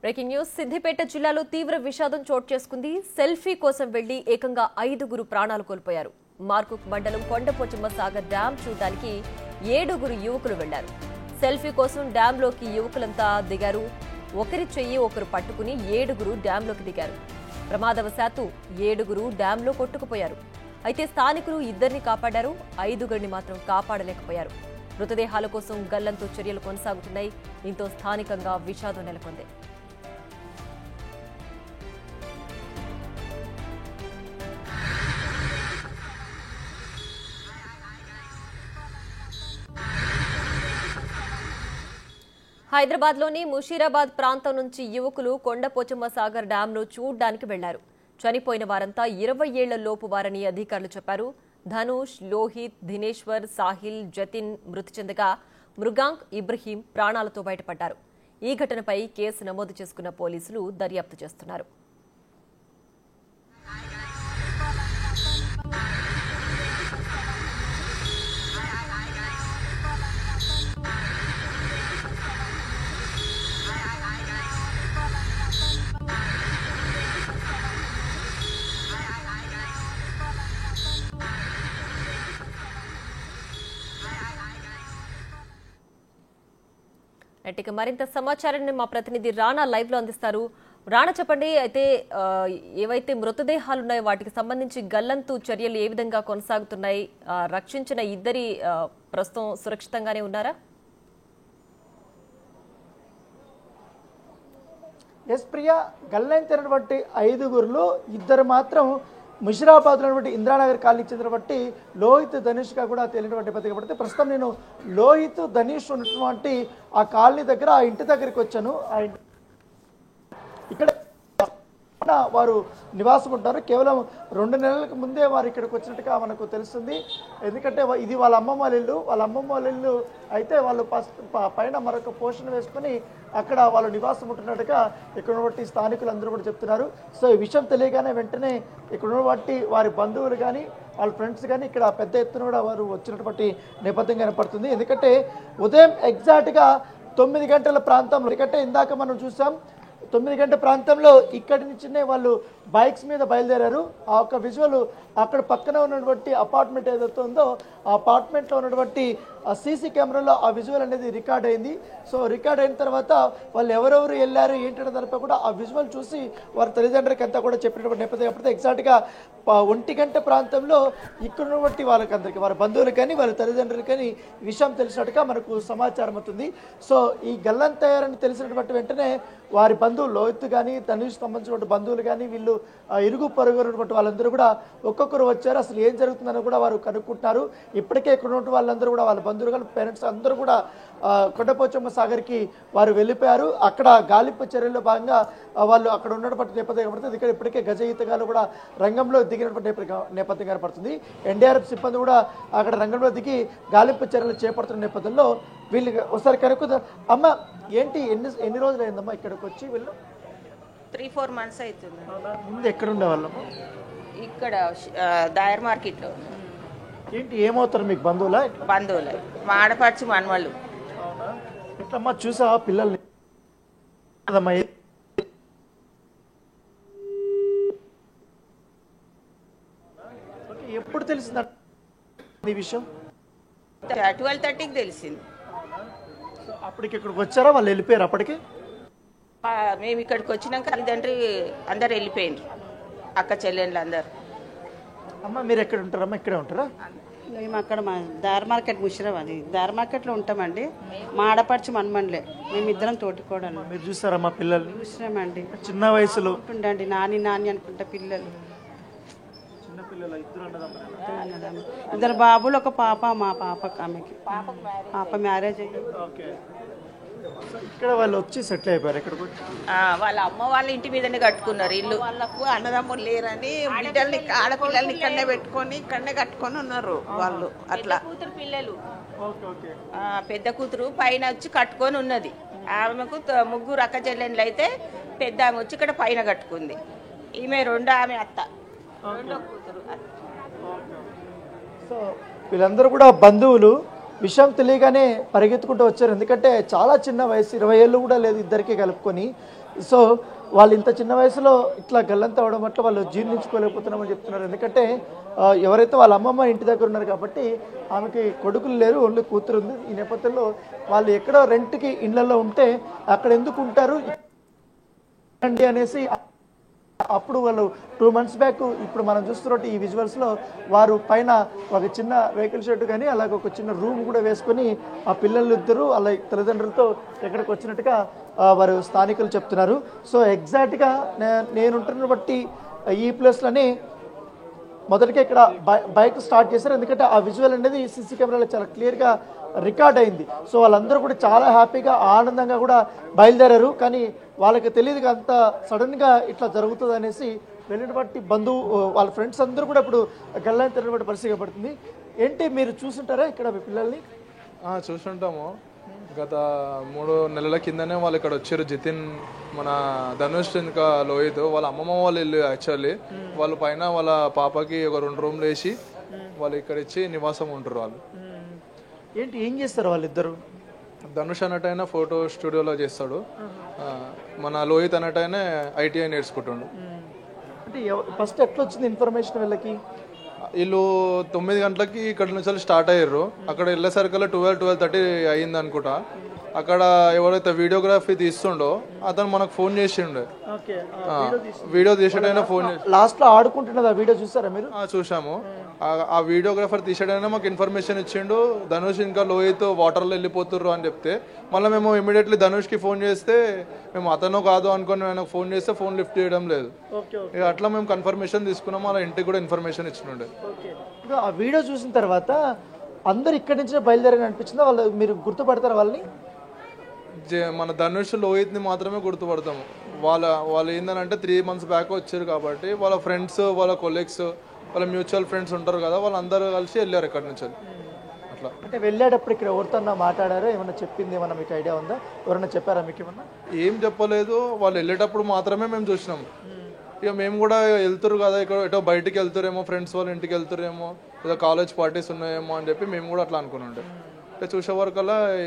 Breaking news Siddipet జిల్లాలో తీవ్ర విషాదం చోటు చేసుకుంది. సెల్ఫీ కోసం వెళ్లి ఏకంగా 5గురు ప్రాణాలు కోల్పోయారు. మార్కుక్ మండలం కొండపోచమ్మ సాగర్ డ్యాం చూడడానికి 7గురు యువకులు వెళ్లారు. సెల్ఫీ కోసం డ్యాంలోకి యువకులంతా దిగారు. ఒకరి చెయ్యి ఒకరు పట్టుకుని 7గురు డ్యాంలోకి దిగారు. ప్రమాదవశాత్తు 7గురు డ్యాంలో కొట్టుకుపోయారు. అయితే స్థానికులు 2ని కాపాడారు. 5గురిని మాత్రం కాపాడలేకపోయారు. మృతదేహాల కోసం గల్లంతు చర్యలు కొనసాగుతున్నాయి. దీంతో స్థానికంగా విషాదం నెలకొంది. హైదరాబాద్లోని ముషీరాబాద్ ప్రాంతం నుంచి యువకులు కొండపోచమ్మ సాగర్ డ్యాంను చూడ్డానికి వెళ్లారు. చనిపోయిన వారంతా 20 ఏళ్ల లోపు వారని అధికారులు చెప్పారు. ధనుష్, లోహిత్, దినేశ్వర్, సాహిల్, జతిన్ మృతి చెందగా మృగాంక్, ఇబ్రహీం ప్రాణాలతో బయటపడ్డారు. ఈ ఘటనపై కేసు నమోదు చేసుకున్న పోలీసులు దర్యాప్తు చేస్తున్నారు. ఇక మరింత సమాచారాన్ని మా ప్రతినిధి రాణా లైవ్ లో అందిస్తారు. రాణా, చెప్పండి. అయితే ఏవైతే మృతదేహాలు ఉన్నాయో వాటికి సంబంధించి గల్లంతు చర్యలు ఏ విధంగా కొనసాగుతున్నాయి? రక్షించిన 2 ప్రస్తుతం సురక్షితంగానే ఉన్నారా? ఎస్ ప్రియా, గల్లంతైనటువంటి 5గురులో 2 మాత్రం ముషిరాబాద్ ఉన్నటువంటి ఇంద్రానగర్ కాలనీ చెందినటువంటి లోహిత్, ధనుష్గా కూడా తేలినటువంటి పద్ధతి. కాబట్టి ప్రస్తుతం నేను లోహిత్, ధనుష్ ఉన్నటువంటి ఆ కాలనీ దగ్గర ఆ ఇంటి దగ్గరికి వచ్చాను. ఇక్కడ వారు నివాసం ఉంటారు. కేవలం 2 నెలలకు ముందే వారు ఇక్కడికి వచ్చినట్టుగా మనకు తెలుస్తుంది. ఎందుకంటే ఇది వాళ్ళ అమ్మమ్మ వాళ్ళ ఇల్లు. వాళ్ళ అమ్మమ్మ వాళ్ళ ఇల్లు అయితే వాళ్ళు పైన మరొక పోషణ వేసుకుని అక్కడ వాళ్ళు నివాసం ఉంటున్నట్టుగా ఇక్కడ ఉన్నటువంటి స్థానికులు అందరూ కూడా చెప్తున్నారు. సో ఈ విషయం తెలియగానే వెంటనే ఇక్కడ ఉన్నటువంటి వారి బంధువులు కానీ వాళ్ళ ఫ్రెండ్స్ కానీ ఇక్కడ పెద్ద ఎత్తున కూడా వారు వచ్చినటువంటి నేపథ్యం కనపడుతుంది. ఎందుకంటే ఉదయం ఎగ్జాక్ట్గా 9 గంటల ప్రాంతంలో, ఎందుకంటే ఇందాక మనం చూసాం 9 గంటల ప్రాంతంలో ఇక్కడి నుంచినే వాళ్ళు బైక్స్ మీద బయలుదేరారు. ఆ ఒక్క విజువల్ అక్కడ పక్కన ఉన్నటువంటి అపార్ట్మెంట్ ఏదైతే ఉందో ఆ అపార్ట్మెంట్లో ఉన్నటువంటి సీసీ కెమెరాలో ఆ విజువల్ అనేది రికార్డ్ అయింది. సో రికార్డ్ అయిన తర్వాత వాళ్ళు ఎవరెవరు వెళ్ళారు ఏంటంటే దానిపై కూడా ఆ విజువల్ చూసి వారి తల్లిదండ్రులకి అంతా కూడా చెప్పినటువంటి నేపథ్యం. ఎప్పుడైతే ఎగ్జాక్ట్గా 1 గంట ప్రాంతంలో ఇక్కడ ఉన్నటువంటి వాళ్ళకందరికీ, వారి బంధువులు కానీ వాళ్ళ తల్లిదండ్రులు కానీ విషయం తెలిసినట్టుగా మనకు సమాచారం అవుతుంది. సో ఈ గల్లంతయ్యారని తెలిసినటువంటి వెంటనే వారి బంధువులు లోహిత్ కానీ ధనుష్ సంబంధించినటువంటి బంధువులు కానీ వీళ్ళు ఇరుగు పొరుగు ఉన్నటువంటి వాళ్ళందరూ కూడా ఒక్కొక్కరు వచ్చారు. అసలు ఏం జరుగుతుందని కూడా వారు కనుక్కుంటున్నారు. ఇప్పటికే ఇక్కడ ఉన్నటువంటి వాళ్ళందరూ కూడా వాళ్ళ బంధువులు కానీ పేరెంట్స్ అందరూ కూడా కొండపోచమ్మ సాగర్కి వారు వెళ్ళిపోయారు. అక్కడ గాలింపు చర్యల్లో భాగంగా వాళ్ళు అక్కడ ఉన్నటువంటి నేపథ్యం కనపడుతుంది. ఇక్కడ ఇప్పటికే గజ ఈతగాళ్ళు కూడా రంగంలో దిగినటువంటి నేపథ్యం కనపడుతుంది. ఎన్డీఆర్ఎఫ్ సిబ్బంది కూడా అక్కడ రంగంలో దిగి గాలింపు చర్యలు చేపడుతున్న నేపథ్యంలో వీళ్ళు ఒకసారి కనుక్కుందాం. అమ్మ, ఏంటి ఎన్ని రోజులు అయిందమ్మా ఇక్కడికి వచ్చి? వీళ్ళు 3-4 months అవుతుంది. ముందు ఎక్కడ ఉండేవాళ్ళమ్మా? ఇక్కడ దాయర్ మార్కెట్లో. ఏంటి ఏమవుతారు మీకు? బంధువులా? బంధువులు, మా ఆడపడుచు మనవాళ్ళు. ఎట్లమ్మా చూసావా పిల్లల్ని? ఎప్పుడు తెలిసింది ఈ విషయం? 12:30కి తెలిసింది. అప్పటికి ఇక్కడికి వచ్చారా? వాళ్ళు వెళ్ళిపోయారు అప్పటికి? మేము ఇక్కడికి వచ్చినాక తల్లిదండ్రి అందరు వెళ్ళిపోయిండ్రు, అక్క చెల్లెళ్ళు అందరు. అమ్మ మీరు ఎక్కడ ఉంటారమ్మా? ఇక్కడే ఉంటారా? మేము అక్కడ మా దారి మార్కెట్ ముషిరాబాద్ దారి మార్కెట్లో ఉంటామండి. మా ఆడపడుచు మనమండలే, మేమిద్దరం తోటికోడలు. మీరు చూసారమ్మా పిల్లల్ని? చూసినామండి. చిన్న వయసులో ఉంటుండండి, నాని నాని అనుకుంటా పిల్లలు. చిన్న పిల్లలు 2 అన్నదమ్ములు, 2 బాబులు, ఒక పాప. మా పాపకి, ఆమెకి పాప మ్యారేజ్ అయ్యి ఇక్కడ వాళ్ళు వచ్చి సెటిల్ అయిపోయారు. ఇక్కడికి వచ్చి వాళ్ళ అమ్మ వాళ్ళ ఇంటి మీదనే కట్టుకున్నారు ఇల్లు. వాళ్ళకు అన్నదమ్ములు లేరని బిడ్డల్ని, ఆడపిల్లల్ని ఇక్కడనే పెట్టుకొని ఇక్కడనే కట్టుకొని ఉన్నారు వాళ్ళు. అట్లా కూతురు పిల్లలు, పెద్ద కూతురు పైన వచ్చి కట్టుకొని ఉన్నది. ఆమెకు 3 అక్క చెల్లెళ్ళు అయితే పెద్ద ఆమె వచ్చి ఇక్కడ పైన కట్టుకుంది. ఈమె 2 ఆమె అత్త, 2వ కూతురు. సో వీళ్ళందరూ కూడా బంధువులు. విషయం తెలియగానే పరిగెత్తుకుంటూ వచ్చారు. ఎందుకంటే చాలా చిన్న వయసు, 20 ఏళ్ళు కూడా లేదు ఇద్దరికి కలుపుకొని. సో వాళ్ళు ఇంత చిన్న వయసులో ఇట్లా గల్లంత అవడం అట్లా వాళ్ళు జీర్ణించుకోలేకపోతున్నామని చెప్తున్నారు. ఎందుకంటే ఎవరైతే వాళ్ళ అమ్మమ్మ ఇంటి దగ్గర ఉన్నారు కాబట్టి ఆమెకి కొడుకులు లేరు, ఓన్లీ కూతురు ఉంది. ఈ నేపథ్యంలో వాళ్ళు ఎక్కడో రెంట్కి ఇళ్లలో ఉంటే అక్కడ ఎందుకు ఉంటారు అండి అనేసి అప్పుడు వాళ్ళు 2 months బ్యాక్ ఇప్పుడు మనం చూస్తున్నట్టు ఈ విజువల్స్లో వారు పైన ఒక చిన్న వెహికల్ షెడ్ కానీ అలాగే ఒక చిన్న రూమ్ కూడా వేసుకొని ఆ పిల్లలు ఇద్దరు అలా తల్లిదండ్రులతో ఎక్కడికి వచ్చినట్టుగా వారు స్థానికులు చెప్తున్నారు. సో ఎగ్జాక్ట్గా నేనుంటున్న బట్టి ఈ ప్లేస్లోనే మొదటిగా ఇక్కడ బైక్ స్టార్ట్ చేశారు. ఎందుకంటే ఆ విజువల్ అనేది సీసీ కెమెరాలో చాలా క్లియర్గా రికార్డ్ అయింది. సో వాళ్ళందరూ కూడా చాలా హ్యాపీగా ఆనందంగా కూడా బయలుదేరారు. కానీ వాళ్ళకి తెలియదు అంత సడన్గా ఇట్లా జరుగుతుంది అనేసి వెళ్ళిన బట్టి బంధువు వాళ్ళ ఫ్రెండ్స్ అందరూ కూడా ఇప్పుడు గల్లాన్ని తిరిగిన పరిస్థితి పడుతుంది. ఏంటి మీరు చూసుంటారా ఇక్కడ మీ పిల్లల్ని? చూసుంటాము. గత 3 నెలల కిందనే వాళ్ళు ఇక్కడ వచ్చారు. జితిన్, మన ధనుష్, ఇంకా లోహిత్ వాళ్ళ అమ్మమ్మ వాళ్ళ ఇల్లు. యాక్చువల్లీ వాళ్ళ పైన వాళ్ళ పాపకి ఒక 2 రూమ్లు వేసి వాళ్ళు ఇక్కడ ఇచ్చి నివాసం ఉంటారు. వాళ్ళు ఏంటి ఏం చేస్తారు వాళ్ళిద్దరు? ధనుష్ అన్నట్టయినా ఫోటో స్టూడియోలో చేస్తాడు, మన లోహిత్ అన్నట్టయినా ITI నేర్చుకుంటాడు. అంటే ఫస్ట్ ఎట్లా వచ్చింది ఇన్ఫర్మేషన్ వీళ్ళకి? వీళ్ళు 9 గంటలకి ఇక్కడ నుంచి స్టార్ట్ అయ్యారు. అక్కడ వెళ్ళేసరికల్లా 12-12:30 అయ్యింది అనుకుంటా. అక్కడ ఎవరైతే వీడియోగ్రఫీ తీస్తుండో అతను మనకు ఫోన్ చేసిండు. వీడియో తీసేటైనా ఫోన్ చేసి లాస్ట్ లో ఆడుకుంటున్నది ఆ వీడియో చూసారా మీరు? చూసాము. ఆ వీడియోగ్రాఫర్ తీసేటైనా మాకు ఇన్ఫర్మేషన్ ఇచ్చిండు. ధనుష్ ఇంకా లోహిత్ వాటర్లో వెళ్ళిపోతుర్రు అని చెప్తే మళ్ళీ మేము ఇమీడియట్లీ ధనుష్కి ఫోన్ చేస్తే మేము అతను కాదు అనుకుని ఆయనకు ఫోన్ చేస్తే ఫోన్ లిఫ్ట్ చేయడం లేదు. ఇక అట్లా మేము కన్ఫర్మేషన్ తీసుకున్నాము. అలా ఇంటికి కూడా ఇన్ఫర్మేషన్ ఇచ్చినుండే. ఇప్పుడు ఆ వీడియో చూసిన తర్వాత అందరు ఇక్కడి నుంచి బయలుదేరని అనిపించిందా? వాళ్ళు మీరు గుర్తుపడతారా వాళ్ళని? మన ధనుష్ లోహిత్ని మాత్రమే గుర్తుపడతాము. వాళ్ళు ఏంటంటే 3 months బ్యాక్ వచ్చారు కాబట్టి వాళ్ళ ఫ్రెండ్స్, వాళ్ళ కొలీగ్స్, వాళ్ళ మ్యూచువల్ ఫ్రెండ్స్ ఉంటారు కదా, వాళ్ళందరూ కలిసి వెళ్ళారు ఇక్కడ నుంచి. అట్లా అంటే వెళ్ళేటప్పుడు ఇక్కడ ఎవరితో మాట్లాడారో ఏమన్నా చెప్పింది ఏమన్నా మీకు ఐడియా ఉందా? ఎవరన్నా చెప్పారా మీకు ఏమన్నా? ఏం చెప్పలేదు. వాళ్ళు వెళ్ళేటప్పుడు మాత్రమే మేము చూసినాము. ఇక మేము కూడా వెళ్తారు కదా, ఇక్కడ ఎటో బయటికి వెళ్తారేమో, ఫ్రెండ్స్ వాళ్ళ ఇంటికి వెళ్తారేమో, ఏదో కాలేజ్ పార్టీస్ ఉన్నాయేమో అని చెప్పి మేము కూడా అట్లా అనుకుని చూసే వరకల్లా ఈ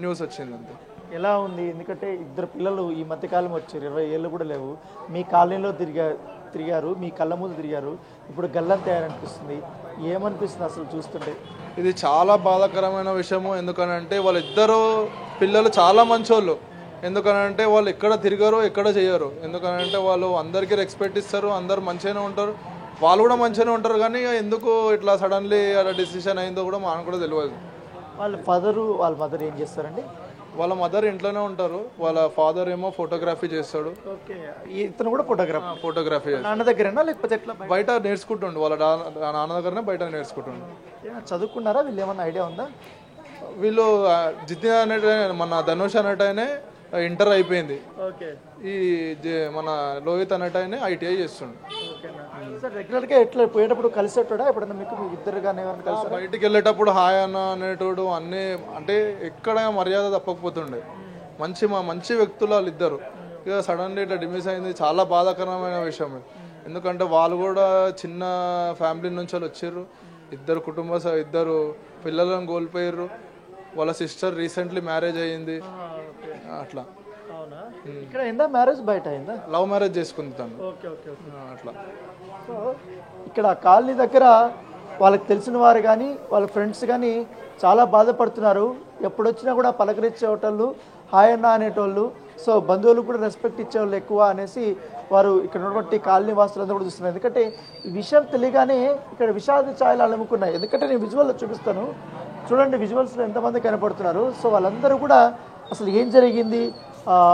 న్యూస్ వచ్చింది. అంతే. ఎలా ఉంది? ఎందుకంటే 2 పిల్లలు ఈ మధ్యకాలం వచ్చారు, 20 ఏళ్ళు కూడా లేవు. మీ కాలనీలో తిరిగారు, మీ కళ్ళ ముందు తిరిగారు, ఇప్పుడు గల్లం తయారనిపిస్తుంది. ఏమనిపిస్తుంది అసలు చూస్తుంటే? ఇది చాలా బాధాకరమైన విషయము. ఎందుకనంటే వాళ్ళిద్దరు పిల్లలు చాలా మంచోళ్ళు. ఎందుకనంటే వాళ్ళు ఎక్కడ తిరగరు, ఎక్కడ చేయరు. ఎందుకనంటే వాళ్ళు అందరికీ రెస్పెక్ట్ ఇస్తారు, అందరు మంచిగానే ఉంటారు, వాళ్ళు కూడా మంచిగానే ఉంటారు. కానీ ఎందుకు ఇట్లా సడన్లీ అలా డిసిషన్ అయిందో కూడా మనకు కూడా తెలియదు. వాళ్ళ ఫాదరు వాళ్ళ మదర్ ఏం చేస్తారండి? వాళ్ళ మదర్ ఇంట్లోనే ఉంటారు, వాళ్ళ ఫాదర్ ఏమో ఫోటోగ్రఫీ చేస్తాడు. ఓకే. ఇతను కూడా ఫోటోగ్రఫీ నాన్న దగ్గరేనా లేకపోతే ఎట్లా? బయట నేర్చుకుంటుండు, వాళ్ళ నాన్న దగ్గరనే బయట నేర్చుకుంటుండు. చదువుకున్నారా వీళ్ళు? ఏమన్నా ఐడియా ఉందా? వీళ్ళు జితిన్ అనేట మన ధనుష్ అనేటనే ఇంటర్ అయిపోయింది. ఈ మన లోహిత్ అనేటనే ITI చేస్తుండు. సార్ రెగ్యులర్గా ఎట్లా పోయేటప్పుడు కలిసేటోడా ఎప్పుడన్నా మీకు ఇద్దరు కానీ కలిసి? బయటికి వెళ్ళేటప్పుడు హాయ్ అన్న అనేటోడు, అన్నీ అంటే ఎక్కడ మర్యాద తప్పకపోతుండే. మంచి వ్యక్తులు వాళ్ళు ఇద్దరు. ఇక సడన్లీ ఇట్లా డిమిస్ అయింది, చాలా బాధాకరమైన విషయం. ఎందుకంటే వాళ్ళు కూడా చిన్న ఫ్యామిలీ నుంచి వాళ్ళు వచ్చారు. 2 పిల్లలను కోల్పోయారు. వాళ్ళ సిస్టర్ రీసెంట్లీ మ్యారేజ్ అయ్యింది. అట్లా. ఇక్కడ ఏందా మ్యారేజ్? బయట అయిందా? లవ్ మ్యారేజ్ చేసుకుంది తను. అట్లా. సో ఇక్కడ కాలనీ దగ్గర వాళ్ళకి తెలిసిన వారు కానీ వాళ్ళ ఫ్రెండ్స్ కానీ చాలా బాధపడుతున్నారు. ఎప్పుడొచ్చినా కూడా పలకరించేటోళ్ళు, హాయ్ అన్న అనేటోళ్ళు. సో బంధువులు కూడా రెస్పెక్ట్ ఇచ్చేవాళ్ళు ఎక్కువ అనేసి వారు ఇక్కడ ఉన్నటువంటి కాలనీ వాసులందరూ కూడా చూస్తున్నారు. ఎందుకంటే ఈ విషయం తెలియగానే ఇక్కడ విషాద ఛాయలు అలుముకున్నాయి. ఎందుకంటే నేను విజువల్లో చూపిస్తాను, చూడండి విజువల్స్లో ఎంతమంది కనపడుతున్నారు. సో వాళ్ళందరూ కూడా అసలు ఏం జరిగింది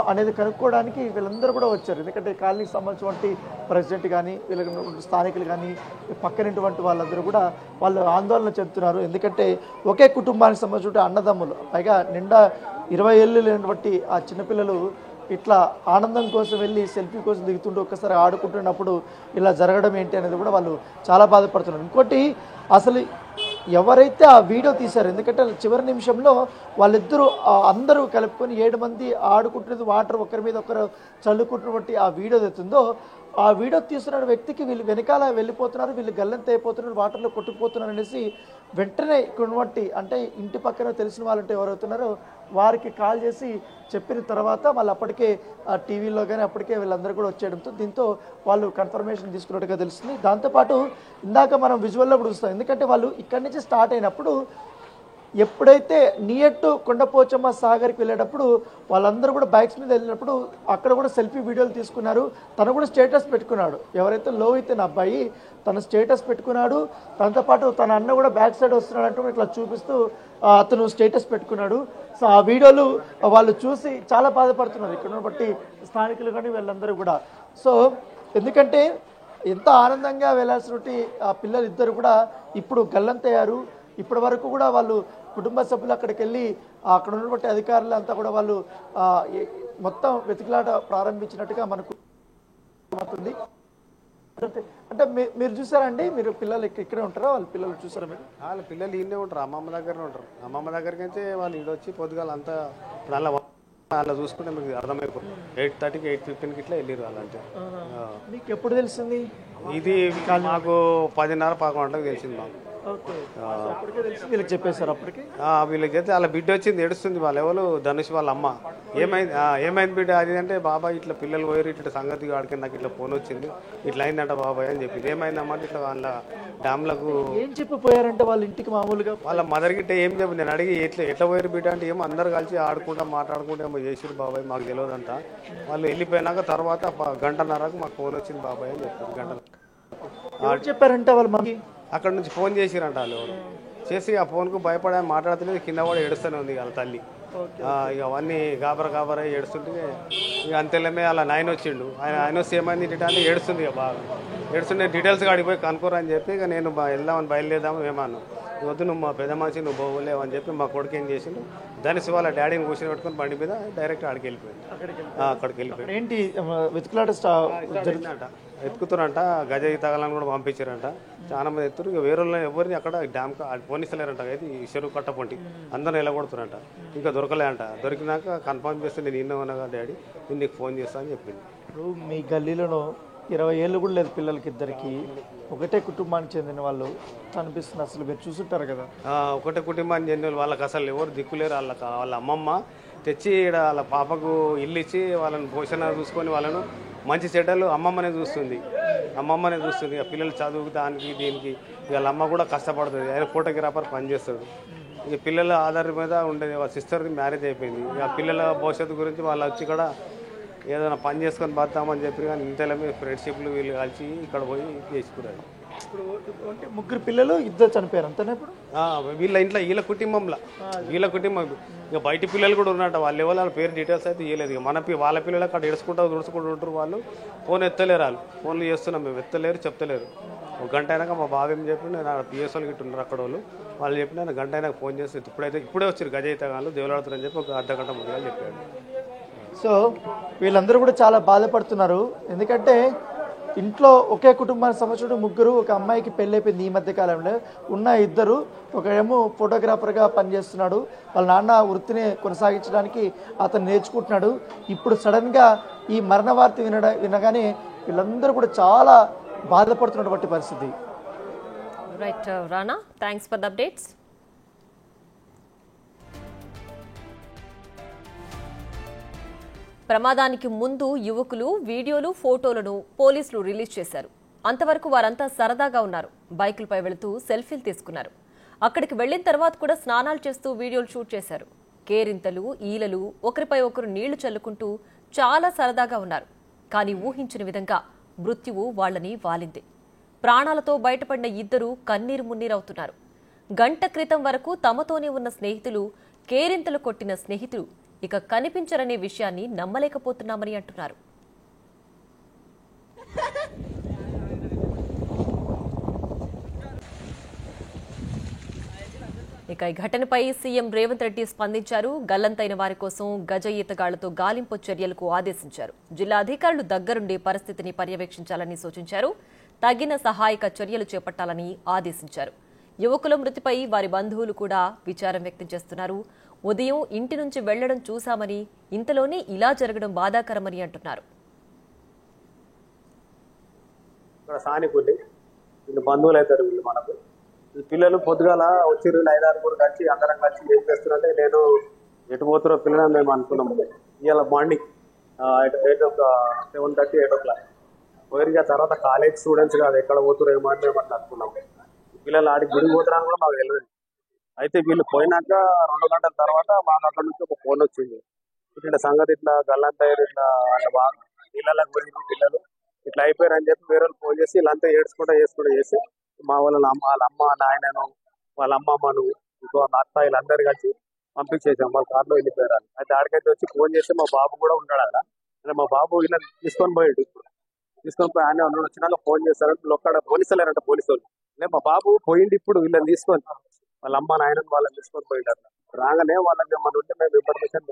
అనేది కనుక్కోవడానికి వీళ్ళందరూ కూడా వచ్చారు. ఎందుకంటే కాలనీకి సంబంధించినటువంటి ప్రెసిడెంట్ కానీ వీళ్ళకి స్థానికులు కానీ పక్కనటువంటి వాళ్ళందరూ కూడా వాళ్ళు ఆందోళన చెందుతున్నారు. ఎందుకంటే ఒకే కుటుంబానికి సంబంధించిన అన్నదమ్ములు, పైగా నిండా 20 ఏళ్ళు లేనటువంటి ఆ చిన్నపిల్లలు ఇట్లా ఆనందం కోసం వెళ్ళి సెల్ఫీ కోసం దిగుతుంటూ ఒక్కసారి ఆడుకుంటున్నప్పుడు ఇలా జరగడం ఏంటి అనేది కూడా వాళ్ళు చాలా బాధపడుతున్నారు. ఇంకోటి అసలు ఎవరైతే ఆ వీడియో తీశారు, ఎందుకంటే చివరి నిమిషంలో వాళ్ళిద్దరూ అందరూ కలుపుకొని 7 మంది ఆడుకుంటున్నది, వాటర్ ఒకరి మీద ఒకరు చల్లుకుంటున్నటువంటి ఆ వీడియో అవుతుందో ఆ వీడియో తీస్తున్న వ్యక్తికి వీళ్ళు వెనకాల వెళ్ళిపోతున్నారు, వీళ్ళు గల్లంత అయిపోతున్నారు, వాటర్లో కొట్టుకుపోతున్నారు అనేసి వెంటనే ఇక్కడున్నటువంటి అంటే ఇంటి పక్కన తెలిసిన వాళ్ళంటే ఎవరవుతున్నారో వారికి కాల్ చేసి చెప్పిన తర్వాత వాళ్ళు అప్పటికే ఆ టీవీలో కానీ అప్పటికే వీళ్ళందరూ కూడా వచ్చేయడంతో దీంతో వాళ్ళు కన్ఫర్మేషన్ తీసుకున్నట్టుగా తెలుస్తుంది. దాంతోపాటు ఇందాక మనం విజువల్లో కూడా చూస్తాం, ఎందుకంటే వాళ్ళు ఇక్కడి నుంచి స్టార్ట్ అయినప్పుడు ఎప్పుడైతే నియర్ టు కొండపోచమ్మ సాగర్కి వెళ్ళేటప్పుడు వాళ్ళందరూ కూడా బైక్స్ మీద వెళ్ళినప్పుడు అక్కడ కూడా సెల్ఫీ వీడియోలు తీసుకున్నారు. తను కూడా స్టేటస్ పెట్టుకున్నాడు, ఎవరైతే లోహిత్ అనే అబ్బాయి తను స్టేటస్ పెట్టుకున్నాడు. దాంతోపాటు తన అన్న కూడా బ్యాక్ సైడ్ వస్తున్నాడు అంటూ ఇట్లా చూపిస్తూ అతను స్టేటస్ పెట్టుకున్నాడు. సో ఆ వీడియోలు వాళ్ళు చూసి చాలా బాధపడుతున్నారు ఇక్కడ బట్టి స్థానికులు కానీ వీళ్ళందరూ కూడా. సో ఎందుకంటే ఎంత ఆనందంగా వెళ్ళాల్సినటువంటి ఆ పిల్లలు ఇద్దరు కూడా ఇప్పుడు గల్లంతయ్యారు. ఇప్పటి వరకు కూడా వాళ్ళు కుటుంబ సభ్యులు అక్కడికి వెళ్ళి అక్కడ ఉన్నటువంటి అధికారులు అంతా కూడా వాళ్ళు మొత్తం వెతుకులాట ప్రారంభించినట్టుగా మనకు అవుతుంది. అంటే మీరు చూసారండి, మీరు పిల్లలు ఇక్కడే ఉంటారా, వాళ్ళ పిల్లలు చూసారా? మీరు వాళ్ళ పిల్లలు ఈయనే ఉంటారు, అమ్మమ్మ దగ్గరనే ఉంటారు. అమ్మమ్మ దగ్గరికి అయితే వాళ్ళు ఈడొచ్చి పొద్దుగాల అంతా ఇప్పుడు అలా చూసుకుంటే మీకు అర్థమైపోతుంది. 8:30కి 8:15కి ఇట్లా వెళ్ళారు వాళ్ళంటే. మీకు ఎప్పుడు తెలిసింది? ఇది మాకు 10:30-11 తెలిసింది మాకు. వీళ్ళకి చెప్పేశారు అప్పటికి. వీళ్ళకి అయితే వాళ్ళ బిడ్డ వచ్చింది, ఏడుస్తుంది. వాళ్ళ ఎవరు ధనుష్ వాళ్ళ అమ్మ. ఏమైంది బిడ్డ అది అంటే, బాబాయ్ ఇట్లా పిల్లలు పోయారు, ఇట్లా సంగతి ఆడికి నాకు ఇట్లా ఫోన్ వచ్చింది, ఇట్లా అయిందంట బాబాయ్ అని చెప్పింది. ఏమైందమ్మా ఇట్లా వాళ్ళ డ్యామ్లకు ఏం చెప్పిపోయారంటే వాళ్ళ ఇంటికి మామూలుగా వాళ్ళ మదర్ గిట్ట ఏం చెప్పి నేను అడిగి ఎట్లా పోయారు బిడ్డ అంటే, ఏమో అందరు కలిసి ఆడుకుంటా మాట్లాడుకుంటా ఏమో చేసిరు బాబాయ్, మాకు తెలియదంట. వాళ్ళు వెళ్ళిపోయినాక తర్వాత 1:30కు మాకు ఫోన్ వచ్చింది బాబాయ్ అని చెప్పారు. గంటలు చెప్పారంటే వాళ్ళ మమ్మీ అక్కడ నుంచి ఫోన్ చేసిరంట. వాళ్ళు చేసి ఆ ఫోన్కు భయపడే మాట్లాడుతుంది, కింద కూడా ఏడుస్తూనే ఉంది వాళ్ళ తల్లి. ఇక అవన్నీ గాబరా ఏడుస్తుంటే ఇక అంతేలేమే అలా నాయన వచ్చిండు. ఆయన వస్తే ఏమైంది అంటే ఏడుస్తుంది, ఇక బాగా ఏడుస్తుంటే డీటెయిల్స్గా అడిగిపోయి కనుక్కోరా అని చెప్పి ఇక నేను వెళ్దామని బయలుదేరదాము ఏమన్నా వద్దు, నువ్వు మా పెద్ద మనిషి నువ్వు పోలేవు అని చెప్పి మా కొడుకు ఏం చేసిండు, ధనుష్ వాళ్ళ డాడీని కూర్చొని పెట్టుకుని బండి మీద డైరెక్ట్ అక్కడికి వెళ్ళిపోయాడు. ఏంటి వెతుకులాట జరిగిందంట, ఎత్తుకుతారంట, గజ తగలని కూడా పంపించారంట. చాలా మంది ఎత్తురు. ఇక వేరే ఎవరిని అక్కడ డ్యామ్ పోనిస్తలేరంట. అయితే ఈ చెరువు కట్ట పొంటి అందరూ నిలబడుతున్నారంట. ఇంకా దొరకలే అంట. దొరికినాక కన్ఫర్మ్ చేస్తే నేను ఇన్న ఉన్నాగా డాడీ, నేను నీకు ఫోన్ చేస్తా అని చెప్పింది. ఇప్పుడు మీ గల్లీలో 20 ఏళ్ళు కూడా లేదు పిల్లలకి, ఇద్దరికి ఒకటే కుటుంబానికి చెందిన వాళ్ళు అనిపిస్తుంది. అసలు మీరు చూసుంటారు కదా. ఒకటే కుటుంబానికి చెందిన వాళ్ళకి అసలు ఎవరు దిక్కులేరు. వాళ్ళ అమ్మమ్మ తెచ్చి ఇక్కడ వాళ్ళ పాపకు ఇల్లు ఇచ్చి వాళ్ళని పోషణ చూసుకొని వాళ్ళను మంచి చెడ్డలు అమ్మమ్మనే చూస్తుంది. ఇక పిల్లలు చదువుకు దానికి దీనికి వాళ్ళ అమ్మ కూడా కష్టపడుతుంది. ఆయన ఫోటోగ్రాఫర్ పనిచేస్తాడు. ఇక పిల్లల ఆధార్ మీద ఉండేది. వాళ్ళ సిస్టర్ది మ్యారేజ్ అయిపోయింది. ఇక పిల్లల భవిష్యత్తు గురించి వాళ్ళు వచ్చి ఇక్కడ ఏదైనా పని చేసుకొని బతామని చెప్పి కానీ ఇంతలో ఫ్రెండ్షిప్లు వీళ్ళు కలిసి ఇక్కడ పోయి చేసుకున్నారు. ఇప్పుడు ముగ్గురు పిల్లలు ఇద్దరు చనిపోయారు అంతేనా? ఇప్పుడు వీళ్ళ ఇంట్లో వీళ్ళ కుటుంబం ఇక బయట పిల్లలు కూడా ఉన్నట్టు. వాళ్ళు ఎవరు వాళ్ళ పేరు డీటెయిల్స్ అయితే ఇవ్వలేదు. ఇక వాళ్ళ పిల్లలు అక్కడ తుడుచుకుంటూ ఉంటారు. వాళ్ళు ఫోన్ ఎత్తలేరు. వాళ్ళు ఫోన్లు చేస్తున్నాం మేము, ఎత్తలేరు, చెప్తలేరు. 1 గంట అయినాక మా బాబు ఏం చెప్పి నేను పిఎస్ఓలు గిట్ట ఉన్నారు అక్కడ వాళ్ళు చెప్పిన 1 గంట అయినాక ఫోన్ చేసి ఇప్పుడే వచ్చారు గజయితగాళ్ళు దేవులాడుతారని చెప్పి ఒక అర్ధగంట ముందుగా చెప్పాడు. సో వీళ్ళందరూ కూడా చాలా బాధపడుతున్నారు. ఎందుకంటే ఇంట్లో ఒకే కుటుంబానికి సంబంధించిన ముగ్గురు, ఒక అమ్మాయికి పెళ్ళైపోయింది ఈ మధ్య కాలంలో. ఉన్న ఇద్దరు, ఒకరేమో ఫోటోగ్రాఫర్గా పనిచేస్తున్నాడు. వాళ్ళ నాన్న వృత్తిని కొనసాగించడానికి అతను నేర్చుకుంటున్నాడు. ఇప్పుడు సడన్గా ఈ మరణ వార్త వినగానే వీళ్ళందరూ కూడా చాలా బాధపడుతున్నటువంటి పరిస్థితి. Right Rana, thanks for the updates. ప్రమాదానికి ముందు యువకులు వీడియోలు, ఫోటోలను పోలీసులు రిలీజ్ చేశారు. అంతవరకు వారంతా సరదాగా ఉన్నారు. బైకులపై వెళుతూ సెల్ఫీలు తీసుకున్నారు. అక్కడికి వెళ్లిన తర్వాత కూడా స్నానాలు చేస్తూ వీడియోలు షూట్ చేశారు. కేరింతలు, ఈలలు, ఒకరిపై ఒకరు నీళ్లు చల్లుకుంటూ చాలా సరదాగా ఉన్నారు. కానీ ఊహించిన విధంగా మృత్యువు వాళ్లని వాలింది. ప్రాణాలతో బయటపడిన ఇద్దరు కన్నీరు మున్నీరవుతున్నారు. గంట క్రితం వరకు తమతోనే ఉన్న స్నేహితులు, కేరింతలు కొట్టిన స్నేహితులు ఇక కనిపించరనే విషయాన్ని నమ్మలేకపోతున్నామని అంటున్నారు. ఇక ఈ ఘటనపై సీఎం రేవంత్ రెడ్డి స్పందించారు. గల్లంతైన వారి కోసం గజ ఈతగాళ్లతో గాలింపు చర్యలకు ఆదేశించారు. జిల్లా అధికారులు దగ్గరుండి పరిస్థితిని పర్యవేక్షించాలని సూచించారు. తగిన సహాయక చర్యలు చేపట్టాలని ఆదేశించారు. యువకుల మృతిపై వారి బంధువులు కూడా విచారం వ్యక్తం చేస్తున్నారు. ఉదయం ఇంటి నుంచి వెళ్లడం చూశామని, ఇంతలోనే ఇలా జరగడం బాధాకరమని అంటున్నారు. ఇక్కడ సానిపుల్లి వీళ్ళు బంధువులు అవుతారు. వీళ్ళు మనకు ఈ పిల్లలు పొద్దుగాల వచ్చి 5-6 కలిసి అందరం కలిసి ఏం చేస్తున్నారంటే, నేను ఎటు పోతున్నా పిల్లలు మేము అనుకున్నాం. ఇవాళ మార్నింగ్ 7:30, 8 o'clock పోయిన తర్వాత కాలేజ్ స్టూడెంట్స్ కాదు ఎక్కడ పోతున్నారు ఏమో అని మేము అట్లా అనుకున్నాం. పిల్లలు ఆడికి గుడి పోతున్నారని కూడా మాకు తెలియదు. అయితే వీళ్ళు పోయినాక 2 గంటల తర్వాత మాకు అక్కడ నుంచి ఒక ఫోన్ వచ్చింది. ఇట్లా సంగతి ఇట్లా గల్లంతయ్యారు, ఇట్లా వాళ్ళ బాగా నీళ్ళకి పోయిన పిల్లలు ఇట్లా అయిపోయారు అని చెప్పి వేరే వాళ్ళు ఫోన్ చేసి వీళ్ళంతా ఏడ్చుకుంటా చేసి మా వాళ్ళ అమ్మ నాయనను వాళ్ళ అమ్మమ్మను ఇంకో అత్త వీళ్ళందరూ కలిసి పంపించేసాం. వాళ్ళ కార్లో వెళ్ళిపోయారు. అయితే ఆడికైతే వచ్చి ఫోన్ చేస్తే మా బాబు కూడా ఉన్నాడు అక్కడ. అంటే మా బాబు ఇలా తీసుకొని పోయాడు. తీసుకొని పోయి ఆయన వచ్చినాక ఫోన్ చేస్తారంటే ఒక్కడ పోలీసులేరంట పోలీసు వాళ్ళు. మా బాబు పోయింది ఇప్పుడు వీళ్ళని తీసుకొని వాళ్ళ అమ్మ నాయనని వాళ్ళని తీసుకొని పోయిండారు. రాగానే వాళ్ళకి ఏమన్నా ఉంటే మేము ఇన్ఫర్మేషన్